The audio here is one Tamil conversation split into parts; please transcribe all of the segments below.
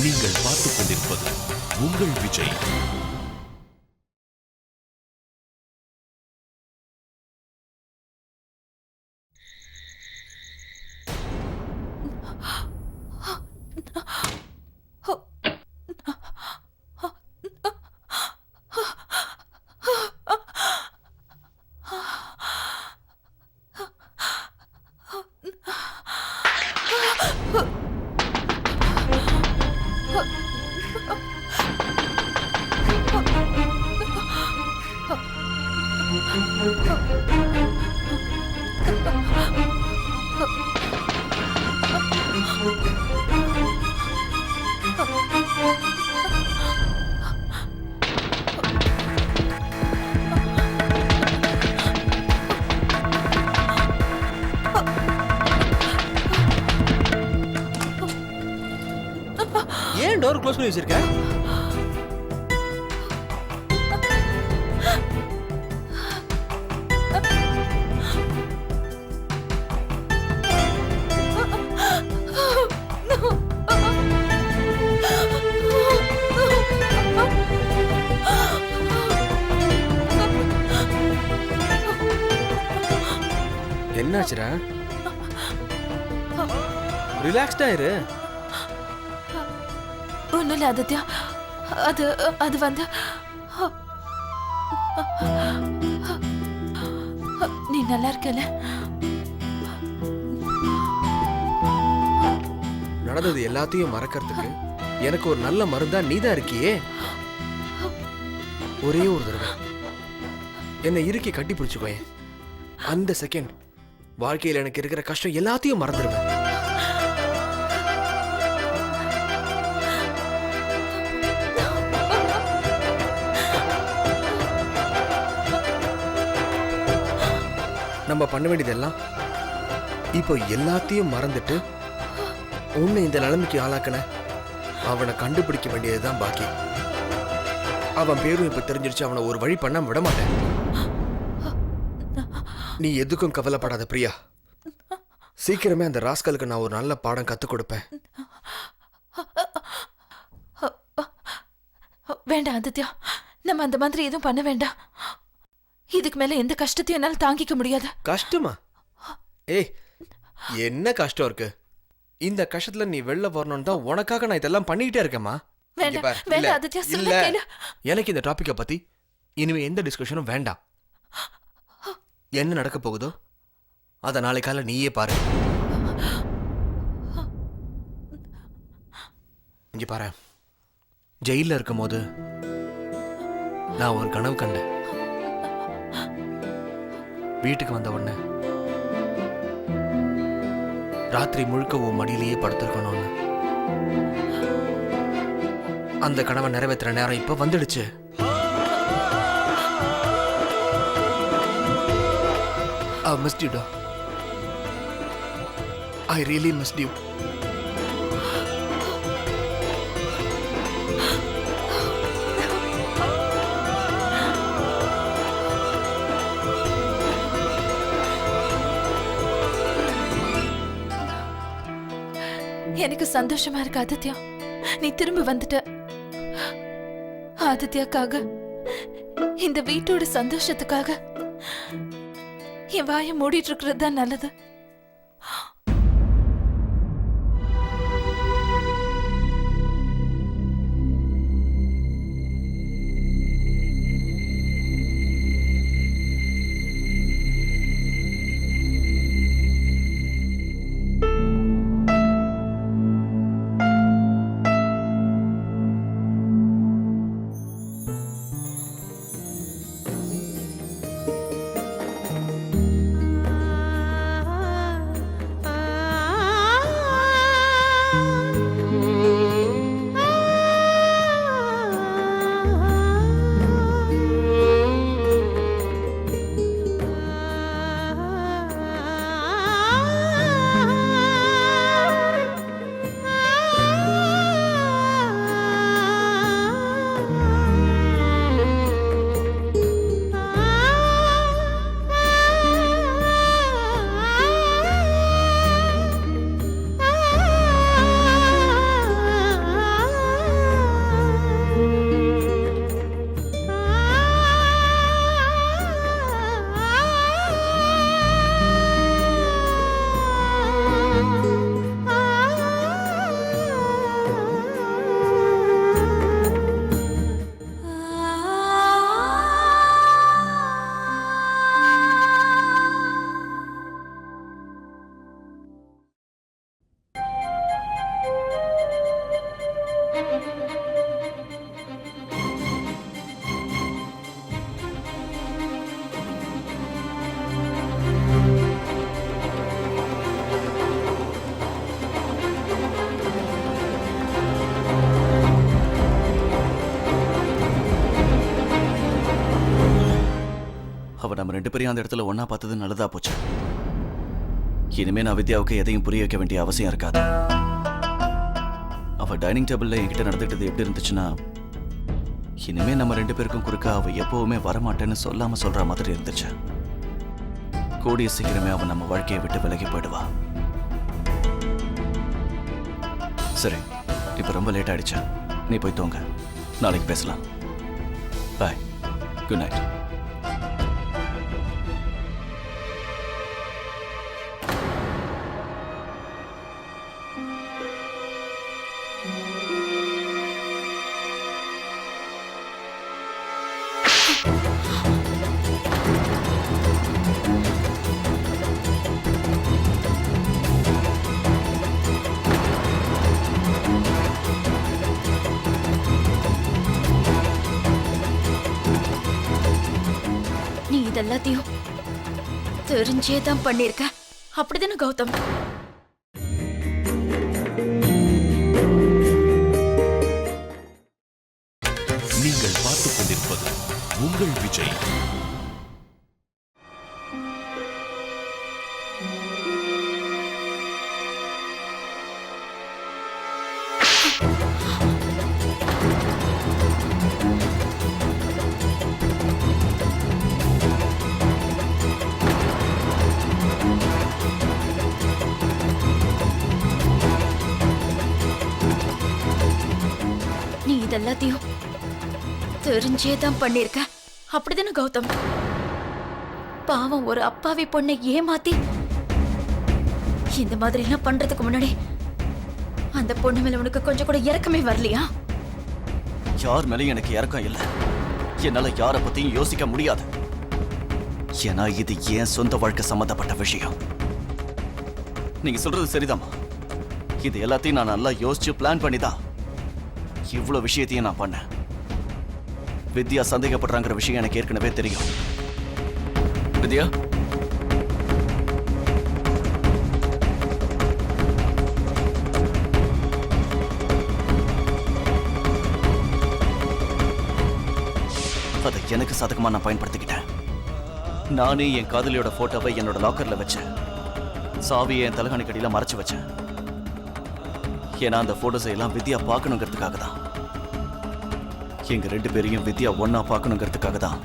நீங்கள் பார்த்துக் கொண்டிருப்பது உங்கள் விஜய். ஏன் டோர் க்ளோஸ் பண்ணி வச்சிருக்க? என்னாச்சுடா? ரிலாக்ஸ்டா இரு. ஒன்னும் இல்ல ஆதித்யா, அது வந்து நீ நல்லா இருக்கல? நடந்தது எல்லாத்தையும் மறக்கிறதுக்கு எனக்கு ஒரு நல்ல மருந்தா நீதான் இருக்கியே. ஒரே ஒரு தடவை என்னை இறுக்கி கட்டி பிடிச்சுக்கோயேன். அந்த செகண்ட் வாழ்க்கையில் எனக்கு இருக்கிற கஷ்டம் எல்லாத்தையும் மறந்துடுவேன். நம்ம பண்ண வேண்டியதெல்லாம் இப்போ எல்லாத்தையும் மறந்துட்டு உன்னை இந்த நிலைமைக்கு ஆளாக்கன அவனை கண்டுபிடிக்க வேண்டியதுதான் பாக்கி. அவன் பேரும் இப்ப தெரிஞ்சிருச்சு. அவனை ஒரு வழி பண்ண விட மாட்டேன். நீ எதுக்கும் கவலைப்படாத பிரியா. சீக்கிரமே அந்த ராஸ்கலுக்கு நான் ஒரு நல்ல பாடம் கத்துக் கொடுப்பேன். வேண்டாம் ஆதித்யா, நம்ம அந்த மாதிரி எதுவும் பண்ண வேண்டாம். இதுக்கு மேல எந்த கஷ்டத்தையும் என்னால தாங்கிக்க முடியாது. கஷ்டமா? ஏய், என்ன கஷ்டம் இருக்கு? இந்த கஷ்டத்துல நீ வெளில வரணும்னு தான் உனக்காக நான் இதெல்லாம் பண்ணிக்கிட்டே இருக்கேம்மா. எனக்கு இந்த டாபிக்கை பத்தி இனிமே எந்த டிஸ்கஷனும் வேண்டாம். என்ன நடக்க போகுதோ அத நாளை காலை நீயே பாரு. இங்க பாரு, ஜெயில இருக்கும் போது நான் ஒரு கனவு கண்டேன். வீட்டுக்கு வந்த உடனே ராத்திரி முழுக்க உன் மடியிலேயே படுத்திருக்கணும்னு. அந்த கனவை நிறைவேற்றுற நேரம் இப்ப வந்துடுச்சு. I missed you, dog. I really missed you. எனக்கு சந்தோஷமா இருக்கு ஆதித்யா, நீ திரும்ப வந்துட்ட. ஆதித்யாக்காக, இந்த வீட்டோட சந்தோஷத்துக்காக என் வாயை மூடிட்டு இருக்கிறது தான் நல்லது. அவ நம்ம 2 பேரையும் அந்த இடத்துல ஒண்ணா பார்த்தது நல்லதா போச்சு. இனிமே நான் வித்யாவுக்கு எதையும் புரிய வைக்க வேண்டிய அவசியம் இருக்காது. அவ டைனிங் டேபிள்ல என்கிட்ட நடந்துக்கிட்டது எப்படி இருந்துச்சுன்னா, இனிமே நம்ம 2 பேருக்கும் குறுக்க அவ எப்பவுமே வரமாட்டேன்னு சொல்லாம சொல்ற மாதிரி இருந்துச்சு. கூடிய சீக்கிரமே அவ நம்ம வாழ்க்கையை விட்டு விலகி போயிடுவா. சரி, இப்ப ரொம்ப லேட் ஆயிடுச்சு. நீ போய் தூங்க. நாளைக்கு பேசலாம். பாய். Good night. நீ இதெல்லாத்தையும் தெரிஞ்சே தான் பண்ணிருக்க. அப்படிதானே கௌதம்? நீங்கள் பார்த்துக் கொண்டிருப்பது உங்கள் விஜய். நீ இதெல்லாத்தையும் தெரிஞ்சே தான் பண்ணிருக்க. அப்படிதானே கௌதம்? பாவம் ஒரு அப்பாவி பொண்ணை ஏமாத்தி இந்த மாதிரி எல்லாம் பண்றதுக்கு முன்னாடி அந்த பொண்ணு மேல உனக்கு கொஞ்சம் கூட இரக்கமே வரலையா? யார் மேலேயும் எனக்கு இறக்கம் இல்லை. என்னால யாரை பத்தியும் யோசிக்க முடியாது. ஏன்னா இது என் சொந்த வாழ்க்கை சம்பந்தப்பட்ட விஷயம். நீங்க சொல்றது சரிதாம்மா. இது எல்லாத்தையும் நான் நல்லா யோசிச்சு பிளான் பண்ணிதான் இவ்வளவு விஷயத்தையும் நான் பண்ணேன். வித்யா சந்தேகப்படுறாங்கிற விஷயம் எனக்கு ஏற்கனவே தெரியும். வித்யா, அதை எனக்கு சாதகமா நான் பயன்படுத்திக்கிட்டேன். நானே என் காதலியோட போட்டோவை என்னோட லாக்கர்ல வச்சேன். சாவியை என் தலகாணிக்கடியில மறைச்சு வச்சேன். ஏன்னா அந்த போட்டோஸை எல்லாம் வித்யா பார்க்கணுங்கிறதுக்காக தான். எங்க 2 பேரையும் வித்யா ஒன்னா பார்க்கணுங்கிறதுக்காக தான்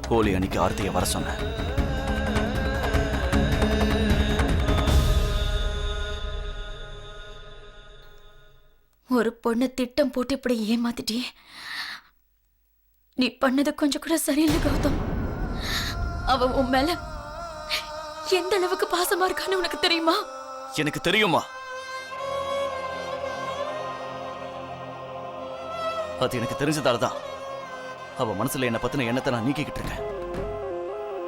ஹோலி அன்னைக்கு ஆர்த்தியை வர சொன்னேன். ஒரு பொண்ணை திட்டம் போட்டு இப்படி ஏமாத்திட்டியே. நீ பண்ணது கொஞ்சம் கூட சரியில்லை கௌதம். அவ உன் மேல எந்த அளவுக்கு பாசமா இருக்கான்னு உனக்கு தெரியுமா? எனக்கு தெரியுமா? அது எனக்கு தெரிஞ்சதாலதான் அவ மனசுல என்ன பத்தின எண்ணத்தை நான் நீக்கிக்கிட்டு இருக்கேன்.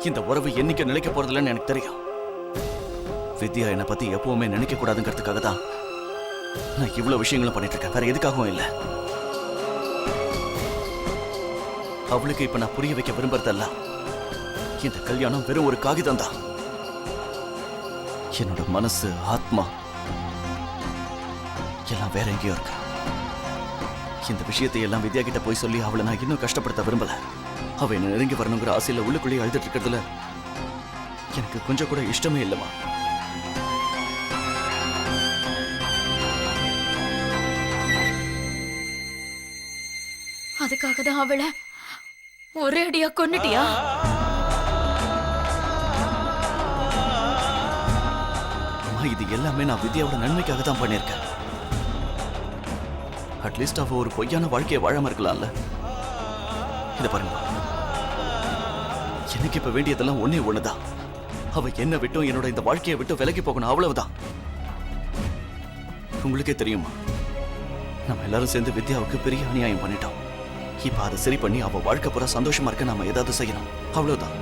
இந்த உறவு என்னைக்கு நிலைக்க போறதில்லைன்னு எனக்கு தெரியும். வித்யா என்னை பத்தி எப்பவுமே நினைக்க கூடாதுங்கிறதுக்காக தான் நான் இவ்வளவு விஷயங்களும் பண்ணிட்டு இருக்கேன். வேற எதுக்காகவும் இல்லை. அவளுக்கு இப்ப நான் புரிய வைக்க விரும்புறதல்ல. இந்த கல்யாணம் வெறும் ஒரு காகிதம் தான். என்னோட மனசு, ஆத்மா எல்லாம் வேற எங்கேயோ இருக்கு. இந்த விஷயத்தை எல்லாம் வித்யா கிட்ட போய் சொல்லி அவளை நான் இன்னும் கஷ்டப்படுத்த விரும்பல. அவ என்ன நெருங்கி வரணுங்கிற ஆசையில உள்ளுக்குள்ளேயே அழுதுட்டு இருக்கிறதுல எனக்கு கொஞ்சம் கூட இஷ்டமே இல்லைமா. அதுக்காக தான் அவளை ஒரே அடியா கொன்னுட்டியா? அம்மா, இது எல்லாமே நான் வித்யாவோட நன்மைக்காக தான் பண்ணியிருக்கேன். அட்லீஸ்ட் அவ ஒரு பொய்யான வாழ்க்கையை வாழாம இருக்கலாம்ல. இத பாருங்க, எனக்கு இப்ப வேண்டியதெல்லாம் ஒண்ணே ஒண்ணுதான். அவ என்ன விட்டும் என்னோட இந்த வாழ்க்கையை விட்டு விலகி போகணும், அவ்வளவுதான். உங்களுக்கே தெரியுமா, நம்ம எல்லாரும் சேர்ந்து வித்யாவுக்கு பெரிய அநியாயம் பண்ணிட்டோம். இப்ப அதை சரி பண்ணி அவ வாழ்க்கை பூரா சந்தோஷமா இருக்க நாம ஏதாவது செய்யணும், அவ்வளவுதான்.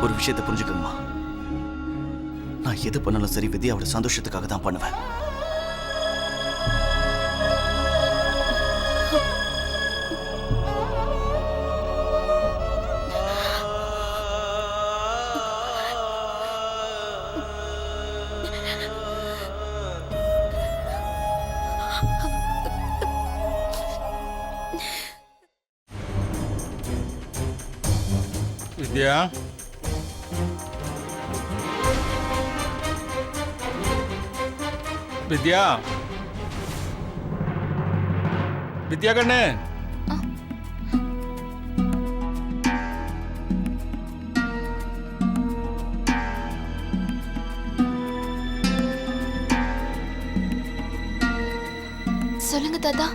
ஒரு விஷயத்தை புரிஞ்சுக்கணுமா, நான் எது பண்ணாலும் சரி வித்யாவோட சந்தோஷத்துக்காக தான் பண்ணுவேன். வித்யா, வித்யா, வித்யா கண்ணு. சொல்லுங்க தாத்தா.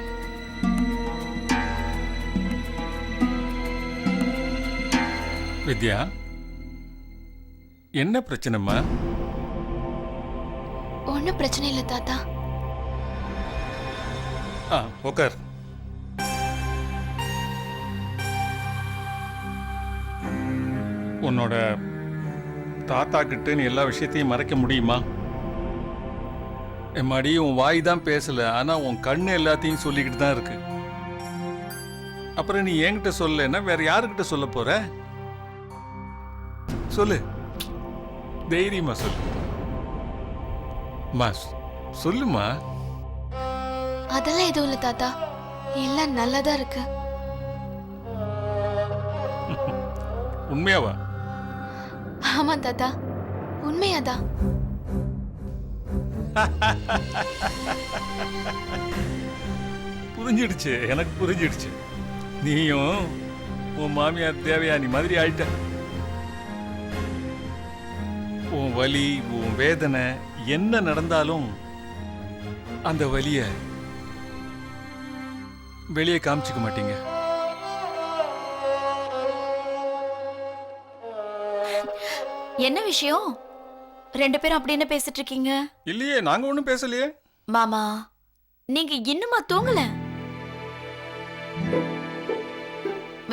வித்யா, என்ன பிரச்சனைம்மா? ஒன்னும் பிரச்சனை இல்லை தாத்தா. உக்கார். உன்னோட தாத்தா கிட்ட நீ எல்லா விஷயத்தையும் மறைக்க முடியுமா? எம்மாடி, உன் வாய் தான் பேசல, ஆனா உன் கண்ணு எல்லாத்தையும் சொல்லிக்கிட்டு தான் இருக்கு. அப்புறம் நீ என்கிட்ட சொல்லலைன்னா வேற யாருக்கிட்ட சொல்ல போற? சொல்லு, தைரியமா சொல்லு. சொல்லுமா. அதெல்லாம் எதுவும் இல்லை தாத்தா, எல்லாம் நல்லாதான் இருக்கு. உண்மையாவா? ஆமா தாத்தா, உண்மையாதான். புரிஞ்சிடுச்சு, எனக்கு புரிஞ்சிடுச்சு. நீயும் உன் மாமியார் தேவயானி மாதிரி ஆயிட்ட. உன் வலி, உன் வேதனை என்ன நடந்தாலும் அந்த வலிய வெளியே காமிச்சுக்க மாட்டீங்க. என்ன விஷயம்? ரெண்டு பேரும் அப்படி என்ன பேசிட்டு இருக்கீங்க? இல்லையே, நாங்க ஒண்ணும் பேசலையே. மாமா, நீங்க இன்னுமா தூங்கல?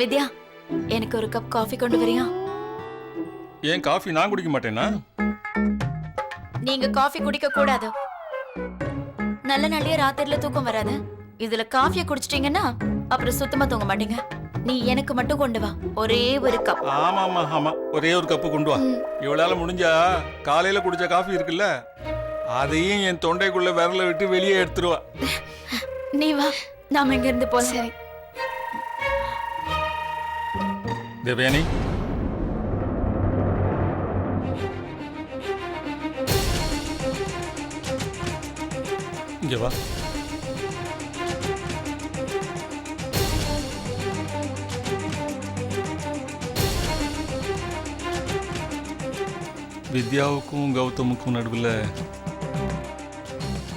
வித்யா, எனக்கு ஒரு கப் காஃபி கொண்டு வரியா? ஏன் காஃபி நான் குடிக்க மாட்டேனா? நீங்க காஃபி குடிக்க கூடாது. நல்ல நாளையே ராத்திரில தூக்கம் வராது. இதுல காஃபியை குடிச்சிட்டீங்கன்னா அப்புறம் சுத்தமா தூங்க மாட்டீங்க. நீ எனக்கு மட்டும் கொண்டு வா, ஒரே ஒரு கப். ஆமா ஆமா ஆமா, ஒரே ஒரு கப்பு கொண்டு வா. இவளால முடிஞ்சா காலையில குடிச்ச காஃபி இருக்குல்ல, அதையும் என் தொண்டைக்குள்ள விரல விட்டு வெளியே எடுத்துருவா. நீ வா, நாம இங்க இருந்து போலாம். சரி தேவயானி, இங்க வா. வித்யாவுக்கும் கௌதமுக்கும் நடுவில்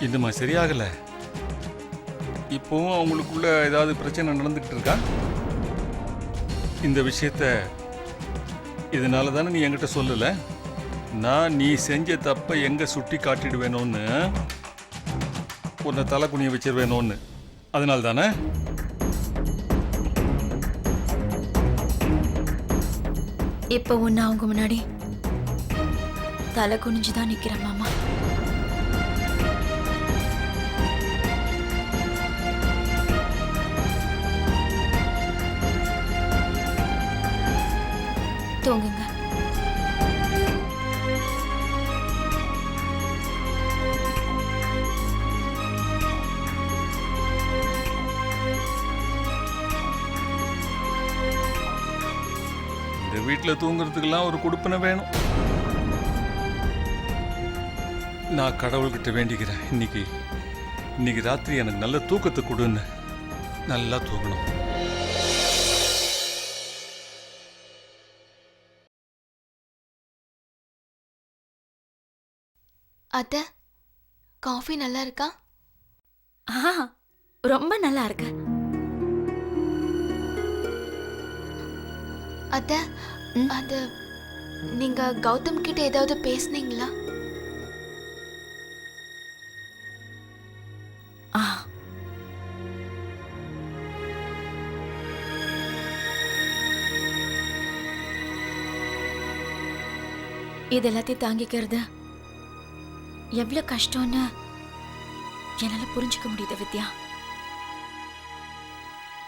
இன்னுமா சரியாகல? இப்போவும் அவங்களுக்குள்ள ஏதாவது பிரச்சனை நடந்துகிட்டு இருக்கா? இந்த விஷயத்த இதனால தானே நீ என்கிட்ட சொல்லல? நான் நீ செஞ்ச தப்ப எங்க சுட்டி காட்டிடுவேணும்னு, உன்னை தலை குனிய வச்சிருவேணும்னு. அதனால தானே? இப்ப ஒன்னு அவங்க முன்னாடி தலை குனிஞ்சுதான் நிக்கிறேன் மாமா. தூங்குங்க. இந்த வீட்டில் தூங்குறதுக்கெல்லாம் ஒரு குடுப்பனை வேணும். நான் கடவுள்கிட்ட வேண்டிக்கிறேன், இன்னைக்கு ராத்திரி எனக்கு நல்ல தூக்கத்தை கொடுன்னு. நல்லா தூங்கணும். அத்தை, காஃபி நல்லா இருக்கா? ரொம்ப நல்லா இருக்கு. அத்தை, அது நீங்க கௌதம் கிட்ட ஏதாவது பேசுனீங்களா? இது எல்லாத்தையும் தாங்கிக்கிறது எவ்வளவு கஷ்டம்னு என்னால புரிஞ்சுக்க முடியுது வித்யா.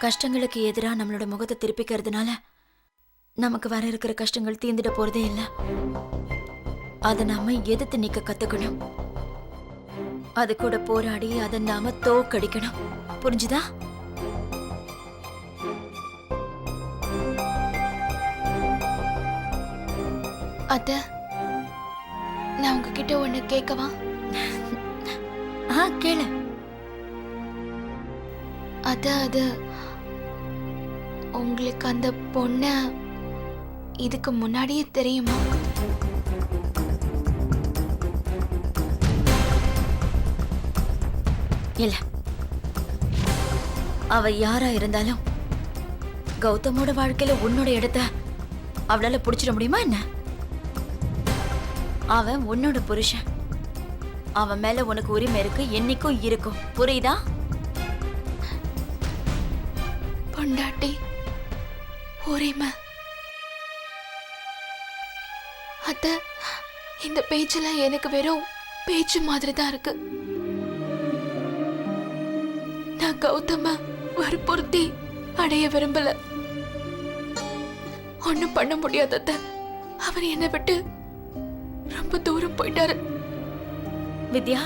கஷ்டங்களுக்கு எதிராக நம்மளோட முகத்தை திருப்பிக்கிறதுனால நமக்கு வர இருக்கிற கஷ்டங்கள் தீர்ந்துட போறதே இல்லை. அதை நாம எதிர்த்து நிக்க கத்துக்கணும். அது கூட போராடி அதை நாம தோக்கடிக்கணும். புரிஞ்சுதா? அத்த, நான் உங்ககிட்ட ஒண்ணு கேட்கவா? கேளு. அது உங்களுக்கு அந்த பொண்ண இதுக்கு முன்னாடியே தெரியுமா? இல்ல, அவ யாரா இருந்தாலும் கௌதமோட வாழ்க்கையில உன்னோட இடத்த அவளால புடிச்சிட முடியுமா என்ன? அவன் உன்னோட புருஷன். அவன் மேல உனக்கு உரிமை இருக்கு, என்னைக்கும் இருக்கும். புரியுதா? பொண்டாட்டி உரிமை. அத்த, இந்த பேச்செல்லாம் எனக்கு வெறும் பேச்சு மாதிரி தான் இருக்கு. நான் கௌதம வற்புறுத்தி அடைய விரும்பல. ஒண்ணும் பண்ண முடியாத அத்த. அவர் என்னை விட்டு ரொம்ப தூரம் போயிட்டாரு. வித்யா,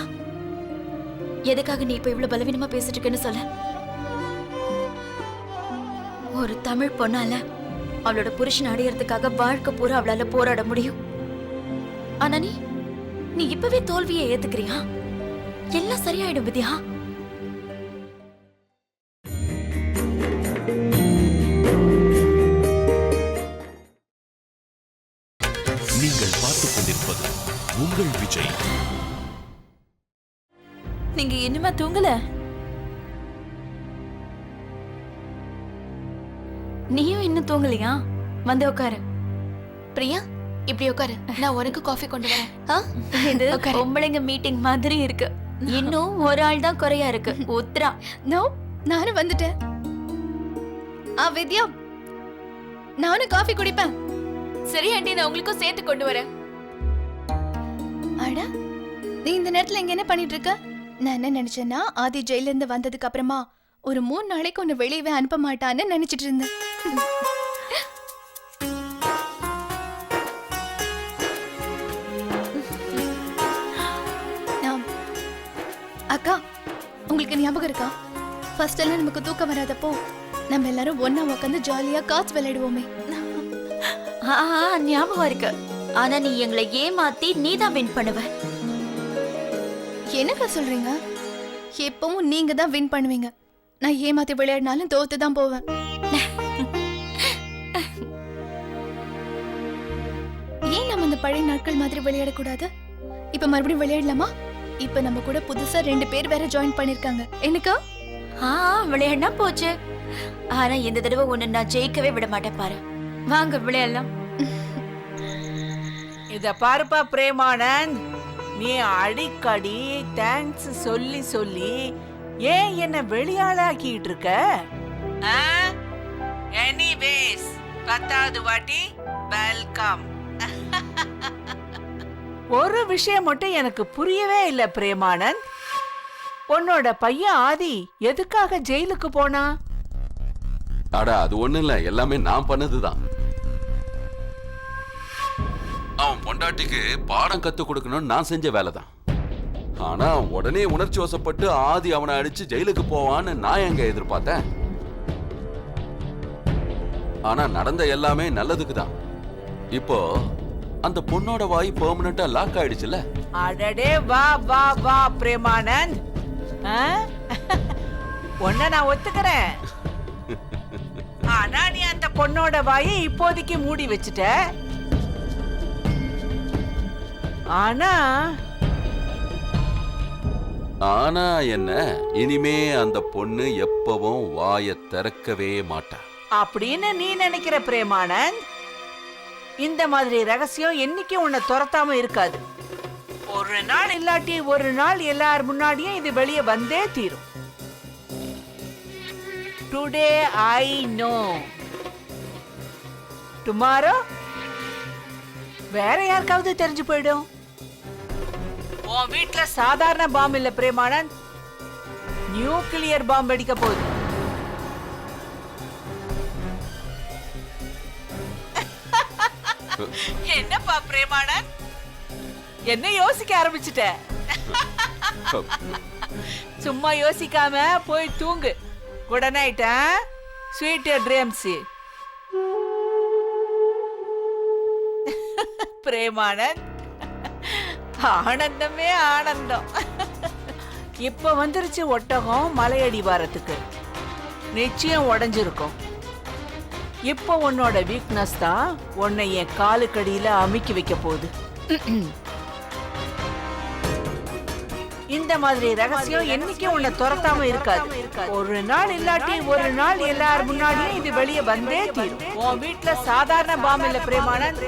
எதுக்காக நீ இப்ப இவ்வளவு பலவீனமா பேசிட்டு இருக்கேன்னு சொல்ல. ஒரு தமிழ் பொண்ணால அவளோட புருஷன் அடையறதுக்காக வாழ்க்கை பூரா அவளால போராட முடியும். ஆனா நீ இப்பவே தோல்வியை ஏத்துக்கிறியா? எல்லாம் சரியாயிடும் வித்யா. நீங்கள் பார்த்துக் கொண்டிருப்பது உங்கள் விஜய். நீங்க இன்னுமா தூங்கல? நீயும் இன்னும் தூங்கலையா? வந்து உட்காரு. பிரியா, இப்படி உட்காரு. நான் உனக்கு காஃபி கொண்டு வரேன். இது உட்காரு. பொம்பளைங்க மீட்டிங் மாதிரி இருக்கு. இன்னும் ஒரு ஆள் தான் குறையா இருக்கு, உத்ரா. நோ, நானும் வந்துட்டேன். வித்யா, நானும் காஃபி குடிப்பேன். சரி ஆண்டி, நான் உங்களுக்கும் சேர்த்து கொண்டு வரேன். அட, நீ இந்த நேரத்துல இங்க என்ன பண்ணிட்டு இருக்க? நான் என்ன நினைச்சேன்னா, ஆதி ஜெயில இருந்து வந்ததுக்கு அப்புறமா ஒரு 3 நாளைக்கு உன்னை வெளியவே அனுப்ப மாட்டான்னு நினைச்சிட்டு இருந்தேன். அக்கா, உங்களுக்கு ஞாபகம் இருக்கா? ஃபர்ஸ்ட் எல்லாம் நமக்கு தூக்கம் வராதப்போ நம்ம எல்லாரும் ஒண்ணா உட்காந்து ஜாலியா காட்ஸ் விளையாடுவோமே. ஞாபகம் இருக்கு. ஆனா நீ எங்களை ஏமாத்தி நீதான் வின் பண்ணுவ. என்னக்கா சொல்றீங்க? எப்பவும் நீங்க தான் வின் பண்ணுவீங்க. நான் ஏமாத்தி விளையாடினாலும் தோத்து தான் போவேன். ஏன் நம்ம இந்த பழைய நாட்கள் மாதிரி விளையாடக்கூடாது? இப்ப மறுபடியும் விளையாடலாமா? இப்ப நம்ம கூட புதுசா 2 பேர் வேற ஜாயின் பண்ணிருக்காங்க. எனக்கா? விளையாடினா போச்சு. ஆனா இந்த தடவை உன்னை நான் ஜெயிக்கவே விட மாட்டேன் பாரு. வாங்க விளையாடலாம். இத பாருப்பா பிரேமானந்த், நீ அடிக்கடி தேங்க்ஸ் சொல்லி சொல்லி ஏன் என்ன வெளியாளாக்கிட்டு இருக்க? எனிவேஸ், 10வது வாட்டி வெல்கம். ஒரு விஷயம் மட்டும் எனக்கு புரியவே இல்ல பிரேமானந்த். உன்னோட பையன் ஆதி எதுக்காக ஜெயிலுக்கு போனா? அட, அது ஒண்ணு இல்ல, எல்லாமே நான் பண்ணதுதான். அவன் பொண்டாட்டிக்கு பாடம் கத்து கொடுக்கணும்னு நான் செஞ்ச வேலைதான். ஆனா உடனே உணர்ச்சி வசப்பட்டு ஆதி அவனை அடிச்சு ஜெயிலுக்கு போவான்னு நான் எங்க எதிர்பார்த்தேன். ஆனா நடந்த எல்லாமே நல்லதுக்கு தான். இப்போ அந்த பொண்ணோட வாய் பெர்மனண்டா லாக் ஆயிடுச்சுல. அடடே, வா வா வா பிரேமானந்த், உன்ன நான் ஒத்துக்கிறேன். ஆனா நீ அந்த பொண்ணோட வாயை இப்போதைக்கு மூடி வச்சுட்ட. ஆனா ஆனா என்ன, இனிமே அந்த பொண்ணு எப்பவும் வாயை திறக்கவே மாட்டா அப்படின்னு நீ நினைக்கிற பிரேமானந்த்? இந்த மாதிரி ரகசியம் என்னைக்கும் உன்னை துரத்தாம இருக்காது. ஒரு நாள் இல்லாட்டி ஒரு நாள் எல்லார் முன்னாடியும் இது வெளியே வந்தே தீரும். டுடே ஐ நோ, டுமாரோ வேற யாருக்காவது தெரிஞ்சு போயிடும். உன் வீட்டுல சாதாரண பாம் இல்ல பிரேமானந்த், நியூக்ளியர் பாம் வெடிக்க போகுது. என்னப்பா பிரேமானந்த், என்ன யோசிக்க ஆரம்பிச்சுட்ட? சும்மா யோசிக்காம போய் தூங்கு. Good night. Sweet dreams. Premanand, ஆனந்தமே ஆனந்தம். இப்ப வந்துருச்சு ஒட்டகம் மலையடி வாரத்துக்கு. நிச்சயம் உடைஞ்சிருக்கும். இப்போ உன்னோட வீக்னஸ் தான் உன்னை என் காலுக்கடியில அமுக்கி வைக்க போகுது. இந்த மாதிரி ரகசியம் என்னைக்கும் உன்னை துரத்தாம இருக்காது. ஒரு நாள் இல்லாட்டி ஒரு நாள் எல்லார் முன்னாடியும் இது வெளியே வந்தே தீரும். உன் வீட்டுல சாதாரண பாம் இல்ல பிரேமானந்த்,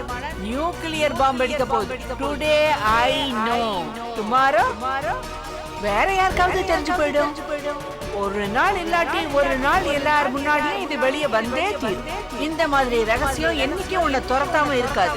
நியூக்ளியர் பாம் வெடிக்க போகுது. டுடே ஐ நோ, டுமாரோ வேற யாருக்காவது தெரிஞ்சு போயிடும். ஒரு நாள் இல்லாட்டி ஒரு நாள் எல்லார் முன்னாடியும் இது வெளியே வந்தே தீரும். இந்த மாதிரி ரகசியம் என்னைக்கும் உன்னை துரத்தாம இருக்காது.